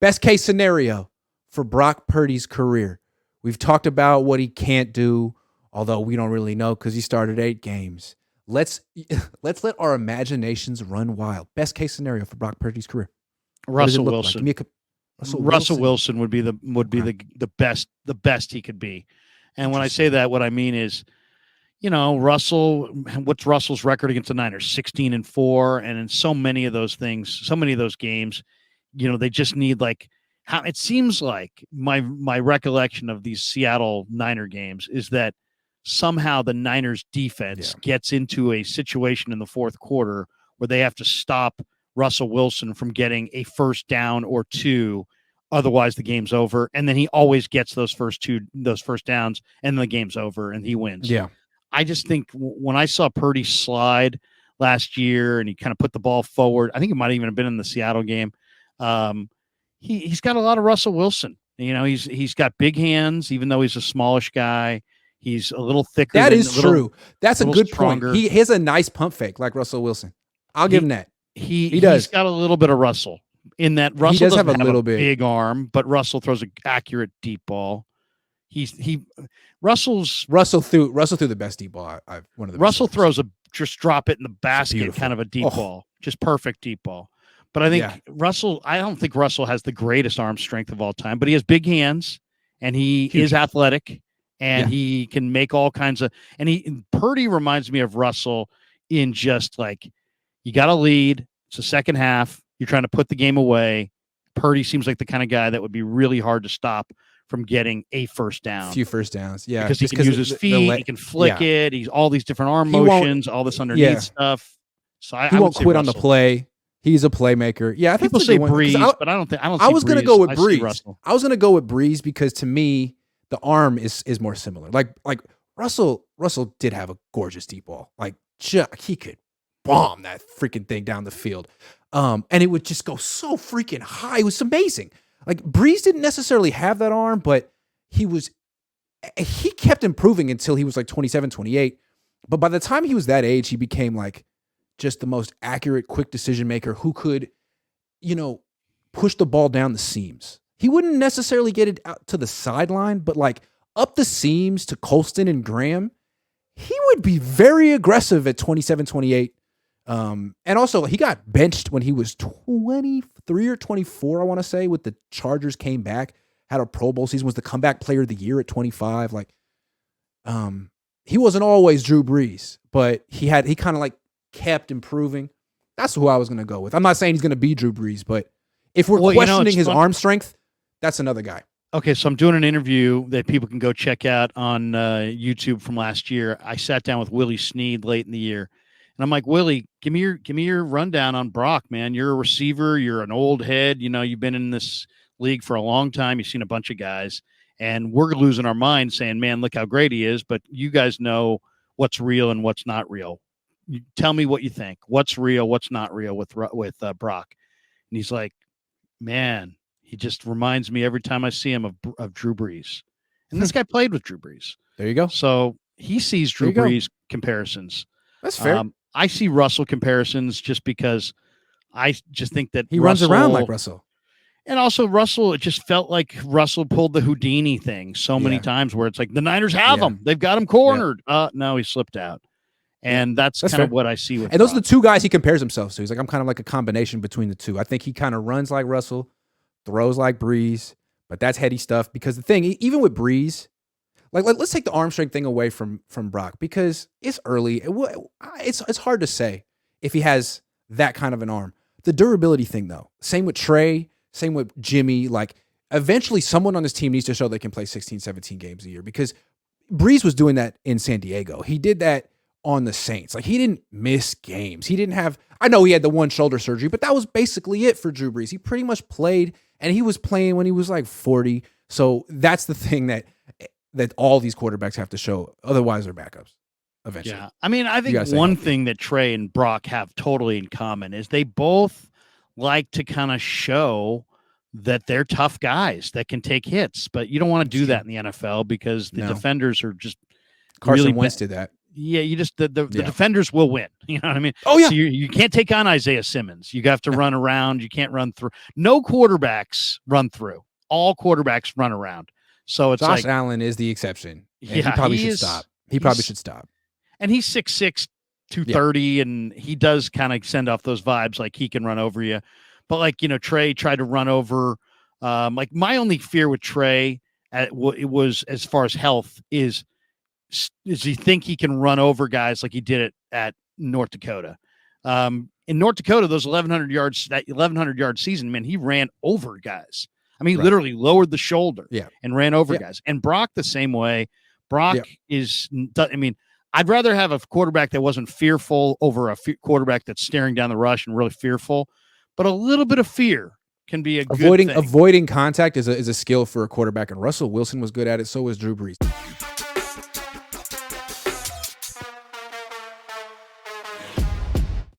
Best case scenario for Brock Purdy's career. We've talked about what he can't do, although we don't really know because he started 8 games. Let's let our imaginations run wild. Best case scenario for Brock Purdy's career. Russell Wilson. Like? Russell Wilson would be the best he could be. And when I say that, what I mean is, Russell. What's Russell's record against the Niners? 16-4, and in so many of those games, they just need how it seems like my recollection of these Seattle Niner games is that somehow the Niners defense gets into a situation in the fourth quarter where they have to stop Russell Wilson from getting a first down or 2. Otherwise the game's over. And then he always gets those first downs and the game's over and he wins. Yeah. I just think when I saw Purdy slide last year and he kind of put the ball forward, I think it might even have been in the Seattle game. He's got a lot of Russell Wilson. He's got big hands, even though he's a smallish guy. He's a little thicker. That is true. That's a good stronger. point. He has a nice pump fake like Russell Wilson. I'll give him that. He does. He's got a little bit of Russell in that. Russell does have a little bit big arm, but Russell throws an accurate deep ball. Russell threw the best deep ball. Russell throws just drop it in the basket, kind of a deep ball, just perfect deep ball. But I think I don't think Russell has the greatest arm strength of all time, but he has big hands and he is athletic and he can make all kinds of. And Purdy reminds me of Russell in just you got to lead. It's the second half. You're trying to put the game away. Purdy seems like the kind of guy that would be really hard to stop from getting a first down. A few first downs, because he can use his feet, he can flick it. He's all these different arm motions, all this underneath stuff. So he won't quit on the play. He's a playmaker. Yeah, I think people say Breeze, but I don't. I was going to go with Breeze. I was going to go with Breeze because to me, the arm is more similar. Like Russell did have a gorgeous deep ball. He could bomb that freaking thing down the field, and it would just go so freaking high. It was amazing. Breeze didn't necessarily have that arm, but he kept improving until he was 27, 28. But by the time he was that age, he became just the most accurate, quick decision maker who could, push the ball down the seams. He wouldn't necessarily get it out to the sideline, but up the seams to Colston and Graham, he would be very aggressive at 27, 28. And also he got benched when he was 23 or 24, I want to say, with the Chargers, came back, had a Pro Bowl season, was the comeback player of the year at 25. He wasn't always Drew Brees, but he kind of kept improving. That's who I was going to go with. I'm not saying he's going to be Drew Brees, but if we're questioning his arm strength, that's another guy. Okay, so I'm doing an interview that people can go check out on YouTube from last year. I sat down with Willie Snead late in the year. And I'm like, Willie, give me your rundown on Brock, man. You're a receiver. You're an old head. You've been in this league for a long time. You've seen a bunch of guys. And we're losing our minds saying, man, look how great he is. But you guys know what's real and what's not real. You tell me what you think. What's real, what's not real with Brock? And he's like, man, he just reminds me every time I see him of Drew Brees. And this guy played with Drew Brees. There you go. So he sees Drew Brees comparisons. That's fair. I see Russell comparisons just because I just think that he runs around like Russell. And also Russell, it just felt like Russell pulled the Houdini thing so many times where it's the Niners have him. They've got him cornered. No, he slipped out. And that's kind of what I see with And those are the two guys he compares himself to. He's I'm kind of a combination between the two. I think he kind of runs like Russell, throws like Breeze, but that's heady stuff because the thing, even with Breeze, let's take the arm strength thing away from Brock because it's early. It's hard to say if he has that kind of an arm. The durability thing, though, same with Trey, same with Jimmy. Eventually someone on this team needs to show they can play 16, 17 games a year because Breeze was doing that in San Diego. He did that on the Saints. He didn't miss games. He didn't have, I know he had the one shoulder surgery, but that was basically it for Drew Brees. He pretty much played, and he was playing when he was 40. So that's the thing that all these quarterbacks have to show. Otherwise, they're backups eventually. Yeah. I mean, I think one thing that Trey and Brock have totally in common is they both like to kind of show that they're tough guys that can take hits, but you don't want to do that in the NFL because the defenders are just Carson Wentz did that. Yeah, you just the defenders will win. You know what I mean? Oh yeah. So you can't take on Isaiah Simmons. You have to run around. You can't run through. No quarterbacks run through. All quarterbacks run around. So it's Josh like Allen is the exception. And yeah, he probably should stop. He probably should stop. And he's 6'6", 230, and he does kind of send off those vibes like he can run over you. But like, you know, Trey tried to run over. Like my only fear with Trey, it was as far as health is he think he can run over guys like he did it at North Dakota. In North Dakota, those 1,100 yards, that 1,100-yard season, man, he ran over guys. I mean, he literally lowered the shoulder and ran over guys. And Brock the same way. Brock is, I mean, I'd rather have a quarterback that wasn't fearful over a quarterback that's staring down the rush and really fearful. But a little bit of fear can be a good thing. Avoiding contact is a skill for a quarterback, and Russell Wilson was good at it. So was Drew Brees.